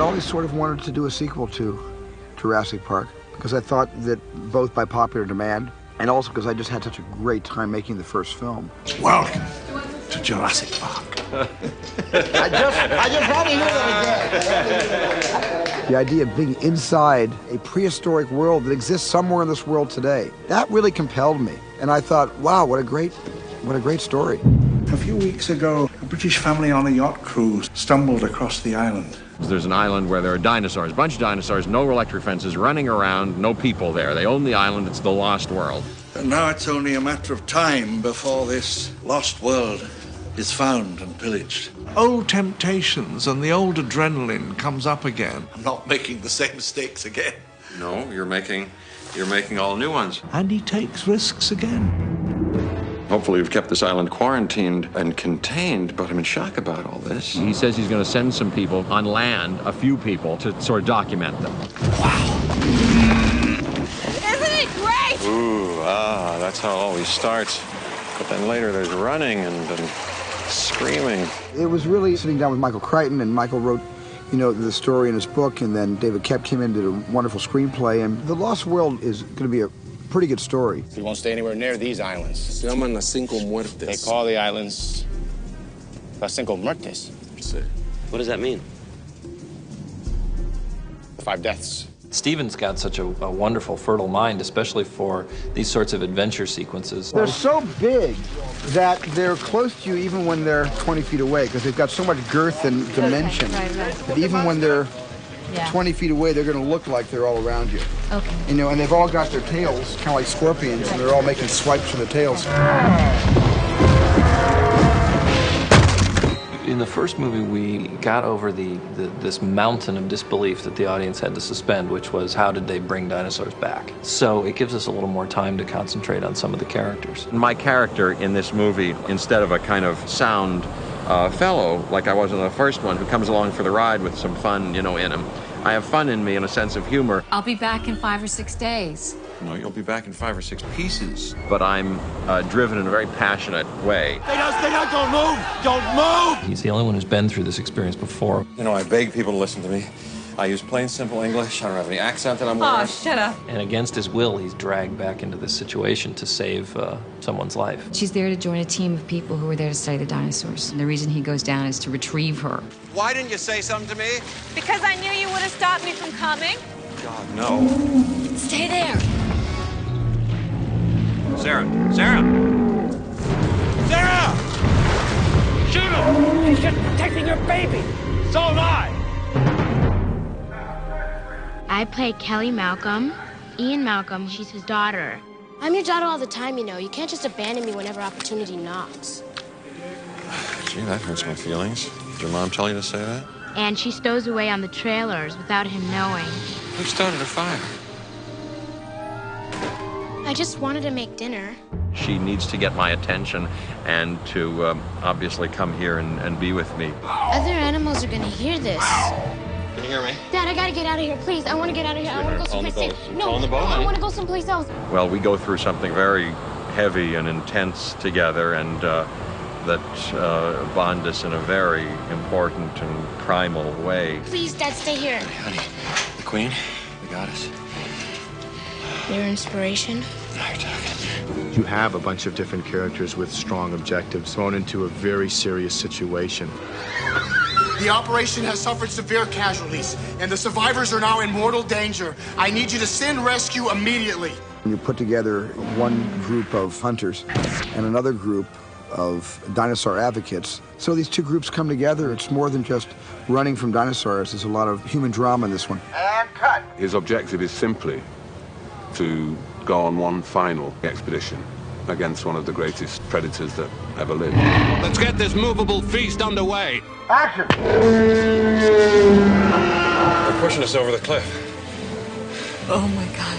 I'd always sort of wanted to do a sequel to Jurassic Park because I thought that both by popular demand and also because I just had such a great time making the first film. Welcome to Jurassic Park. I just had to hear that again. The idea of being inside a prehistoric world that exists somewhere in this world today, that really compelled me. And I thought, wow, what a great story. A few weeks ago, a British family on a yacht cruise stumbled across the island. There's an island where there are dinosaurs, a bunch of dinosaurs, no electric fences, running around, no people there. They own the island, it's the lost world. And now it's only a matter of time before this lost world is found and pillaged. Old temptations and the old adrenaline comes up again. I'm not making the same mistakes again. No, you're making all new ones. And he takes risks again. Hopefully we've kept this island quarantined and contained, but I'm in shock about all this. He says he's going to send some people on land, a few people, to sort of document them. Wow. Isn't it great? Ooh, that's how it always starts. But then later there's running and screaming. It was really sitting down with Michael Crichton, and Michael wrote, the story in his book, and then David Koepp came in and did a wonderful screenplay, and The Lost World is going to be a pretty good story. We won't stay anywhere near these islands. Se llaman las cinco muertes. They call the islands las cinco muertes. Sí. What does that mean? The 5 deaths. Steven's got such a wonderful, fertile mind, especially for these sorts of adventure sequences. They're so big that they're close to you even when they're 20 feet away, because they've got so much girth and dimension that even when they're 20 feet away, they're going to look like they're all around you. Okay. And they've all got their tails, kind of like scorpions, and they're all making swipes from the tails. In the first movie, we got over this mountain of disbelief that the audience had to suspend, which was how did they bring dinosaurs back? So it gives us a little more time to concentrate on some of the characters. My character in this movie, instead of a kind of sound fellow, like I was in the first one, who comes along for the ride with some fun, in him, I have fun in me and a sense of humor. I'll be back in 5 or 6 days. No, you'll be back in 5 or 6 pieces. But I'm driven in a very passionate way. Stay down, don't move! Don't move! He's the only one who's been through this experience before. I beg people to listen to me. I use plain, simple English. I don't have any accent that I'm wearing. Oh, shut up. And against his will, he's dragged back into this situation to save someone's life. She's there to join a team of people who were there to study the dinosaurs. And the reason he goes down is to retrieve her. Why didn't you say something to me? Because I knew you would have stopped me from coming. God, no. Stay there. Sarah! Shoot him! He's just protecting your baby. So am I. I play Kelly Malcolm. Ian Malcolm, she's his daughter. I'm your daughter all the time, You can't just abandon me whenever opportunity knocks. Gee, that hurts my feelings. Did your mom tell you to say that? And she stows away on the trailers without him knowing. Who started a fire? I just wanted to make dinner. She needs to get my attention and to obviously come here and be with me. Other animals are gonna hear this. Can you hear me? Dad, I gotta get out of here, please. I wanna get out of here. I wanna go someplace safe. No, on the boat, I wanna go someplace else. Well, we go through something very heavy and intense together, and that bond us in a very important and primal way. Please, Dad, stay here. Hey, honey, the Queen, the goddess. Your inspiration? Now you're talking. You have a bunch of different characters with strong objectives thrown into a very serious situation. The operation has suffered severe casualties, and the survivors are now in mortal danger. I need you to send rescue immediately. You put together one group of hunters and another group of dinosaur advocates. So these two groups come together. It's more than just running from dinosaurs. There's a lot of human drama in this one. And cut. His objective is simply to go on one final expedition against one of the greatest predators that ever lived. Let's get this movable feast underway. Action! They're pushing us over the cliff. Oh, my God.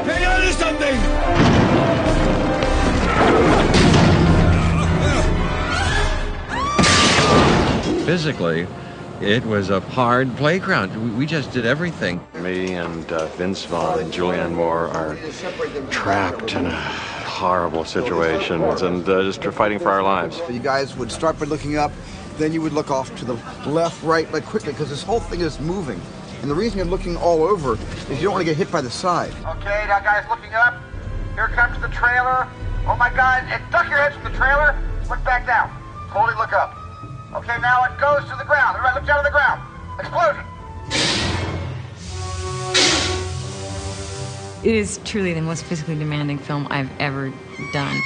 Hang on to something! Physically, it was a hard playground. We just did everything. Me and Vince Vaughn and Julianne Moore are trapped in horrible situations and just fighting for our lives. You guys would start by looking up, Then you would look off to the left, right, like quickly, because this whole thing is moving. And the reason you're looking all over is you don't want to get hit by the side. Okay, now guys, looking up. Here comes the trailer. Oh my God, and duck your heads from the trailer. Look back down. Slowly look up. Okay, now it goes to the ground. Everybody look down to the ground. Explosion. It is truly the most physically demanding film I've ever done.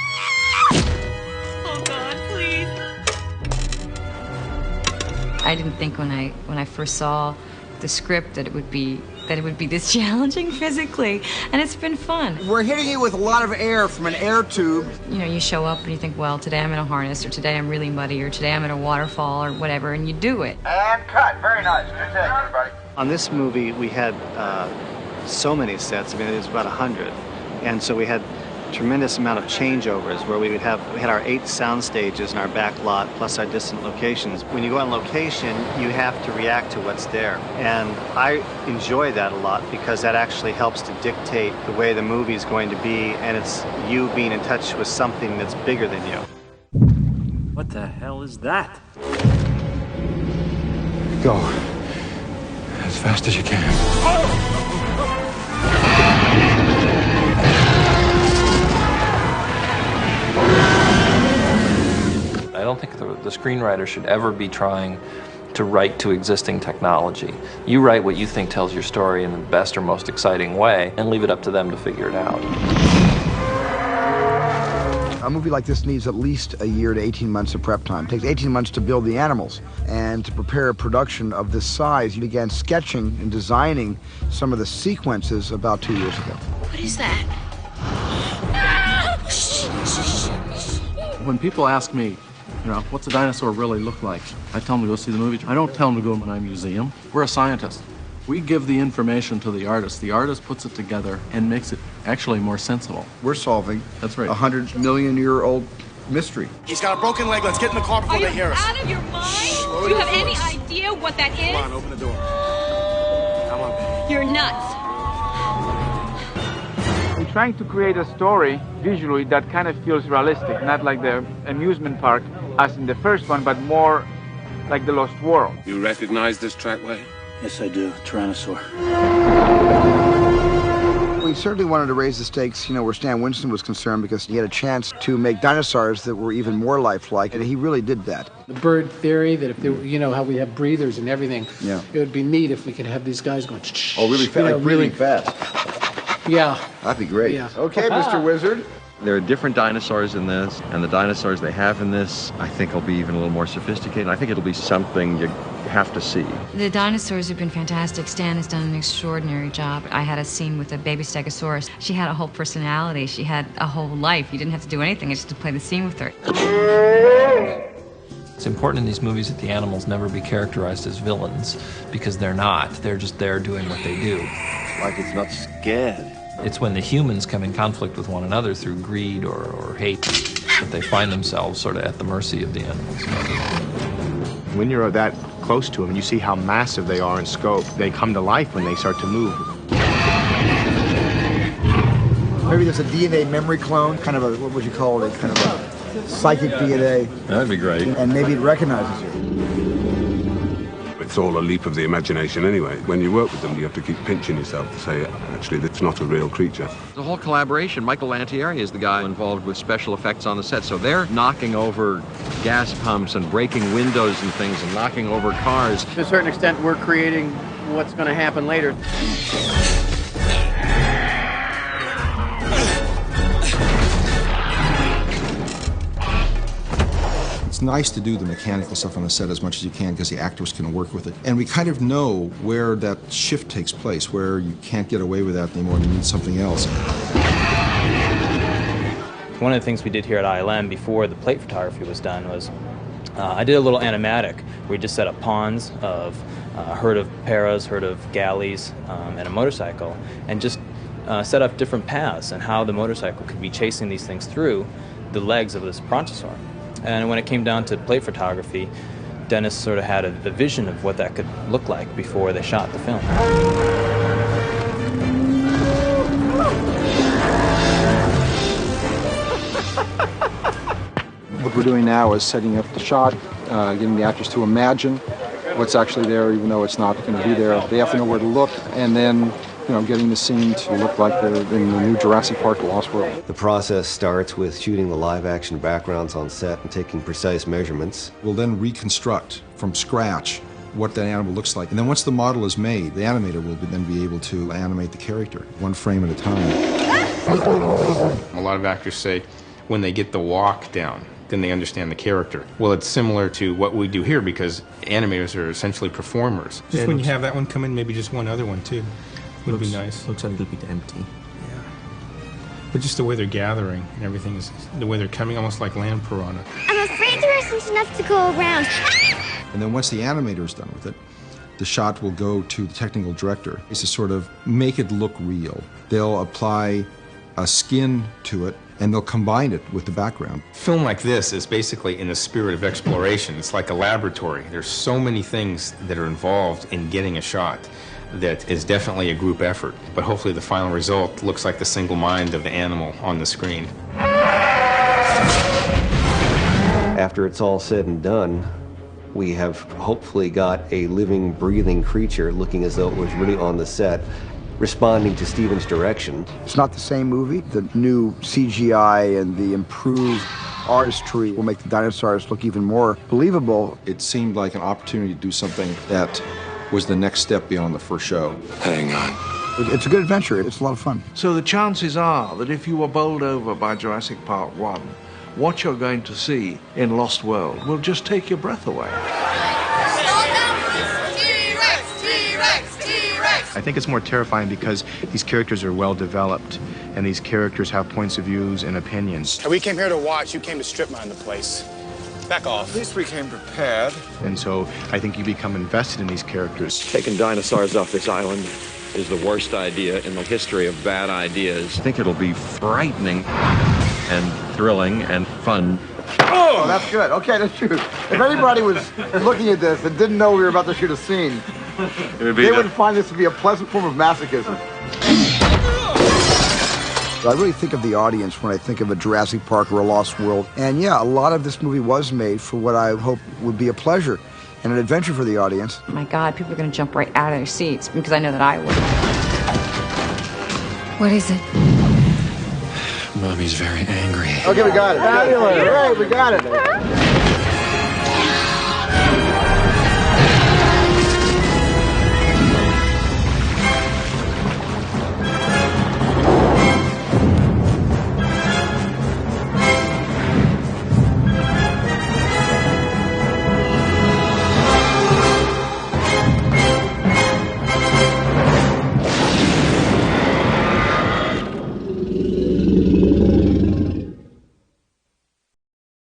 Oh God, please. I didn't think when I first saw the script that it would be this challenging physically, and it's been fun. We're hitting you with a lot of air from an air tube. You know, you show up and you think, well, today I'm in a harness, or today I'm really muddy, or today I'm in a waterfall, or whatever, and you do it. And cut. Very nice. Good take, everybody. On this movie, we had so many sets. I mean, it was about 100, and so we had tremendous amount of changeovers where we had our 8 sound stages in our back lot plus our distant locations. When you go on location, you have to react to what's there, and I enjoy that a lot because that actually helps to dictate the way the movie's going to be, and it's you being in touch with something that's bigger than you. What the hell is that? Go as fast as you can. I don't think the screenwriter should ever be trying to write to existing technology. You write what you think tells your story in the best or most exciting way, and leave it up to them to figure it out. A movie like this needs at least a year to 18 months of prep time. It takes 18 months to build the animals. And to prepare a production of this size, you began sketching and designing some of the sequences about 2 years ago. What is that? When people ask me, what's a dinosaur really look like? I tell them to go see the movie. I don't tell them to go to my museum. We're a scientist. We give the information to the artist. The artist puts it together and makes it actually more sensible. We're solving That's right. a 100-million-year-old mystery. He's got a broken leg. Let's get in the car before they hear us. Out of your mind? Do you have any idea what that is? Come on, open the door. Come on, baby. You're nuts. We're trying to create a story visually that kind of feels realistic, not like the amusement park as in the first one, but more like the Lost World. You recognize this trackway? Yes, I do. Tyrannosaur. We certainly wanted to raise the stakes, where Stan Winston was concerned, because he had a chance to make dinosaurs that were even more lifelike, and he really did that. The bird theory that if they were, how we have breathers and everything, yeah, it would be neat if we could have these guys going. Oh, really fast? Like really fast. Yeah. That'd be great. Yeah. Okay, Mr. Wizard. There are different dinosaurs in this, and the dinosaurs they have in this, I think, will be even a little more sophisticated. I think it'll be something you have to see. The dinosaurs have been fantastic. Stan has done an extraordinary job. I had a scene with a baby stegosaurus. She had a whole personality. She had a whole life. You didn't have to do anything, just to play the scene with her. It's important in these movies that the animals never be characterized as villains, because they're not. They're just there doing what they do. Like it's not scared. It's when the humans come in conflict with one another through greed or hate that they find themselves sort of at the mercy of the animals. When you're that close to them and you see how massive they are in scope, they come to life when they start to move. Maybe there's a DNA memory clone, kind of a, what would you call it, kind of a psychic DNA. That'd be great. And maybe it recognizes you. It's all a leap of the imagination anyway. When you work with them, you have to keep pinching yourself to say, actually, that's not a real creature. The whole collaboration, Michael Lantieri is the guy involved with special effects on the set, so they're knocking over gas pumps and breaking windows and things and knocking over cars. To a certain extent, we're creating what's going to happen later. It's nice to do the mechanical stuff on the set as much as you can because the actors can work with it. And we kind of know where that shift takes place, where you can't get away with that anymore and you need something else. One of the things we did here at ILM before the plate photography was done was I did a little animatic where we just set up ponds of a herd of paras, herd of galleys, and a motorcycle, and just set up different paths and how the motorcycle could be chasing these things through the legs of this brontosaur. And when it came down to plate photography, Dennis sort of had a vision of what that could look like before they shot the film. The What we're doing now is setting up the shot, getting the actors to imagine what's actually there, even though it's not going to be there. They have to know where to look, and then getting the scene to look like they're in the new Jurassic Park: The Lost World. The process starts with shooting the live-action backgrounds on set and taking precise measurements. We'll then reconstruct from scratch what that animal looks like. And then once the model is made, the animator will then be able to animate the character, one frame at a time. A lot of actors say when they get the walk down, then they understand the character. Well, it's similar to what we do here because animators are essentially performers. Just when you have that one come in, maybe just one other one too. Would be nice. Looks a little bit empty. Yeah. But just the way they're gathering and everything is the way they're coming, almost like land piranha. I'm afraid there isn't enough to go around. And then once the animator is done with it, the shot will go to the technical director. It's to sort of make it look real. They'll apply a skin to it, and they'll combine it with the background. Film like this is basically in the spirit of exploration. It's like a laboratory. There's so many things that are involved in getting a shot that is definitely a group effort. But hopefully the final result looks like the single mind of the animal on the screen. After it's all said and done, we have hopefully got a living, breathing creature looking as though it was really on the set, responding to Steven's direction. It's not the same movie. The new CGI and the improved artistry will make the dinosaurs look even more believable. It seemed like an opportunity to do something that was the next step beyond the first show. Hang on. It's a good adventure. It's a lot of fun. So the chances are that if you were bowled over by Jurassic Park 1, what you're going to see in Lost World will just take your breath away. I think it's more terrifying because these characters are well developed, and these characters have points of views and opinions. We came here to watch. You came to strip mine the place. Back off. At least we came prepared. And so I think you become invested in these characters. Taking dinosaurs off this island is the worst idea in the history of bad ideas. I think it'll be frightening and thrilling and fun. Oh, that's good. Okay, let's shoot. If anybody was looking at this and didn't know we were about to shoot a scene, they would find this to be a pleasant form of masochism. I really think of the audience when I think of a Jurassic Park or a Lost World. And yeah, a lot of this movie was made for what I hope would be a pleasure and an adventure for the audience. My God, people are going to jump right out of their seats because I know that I would. What is it? Mommy's very angry. Okay, we got it. Fabulous. Great, we got it.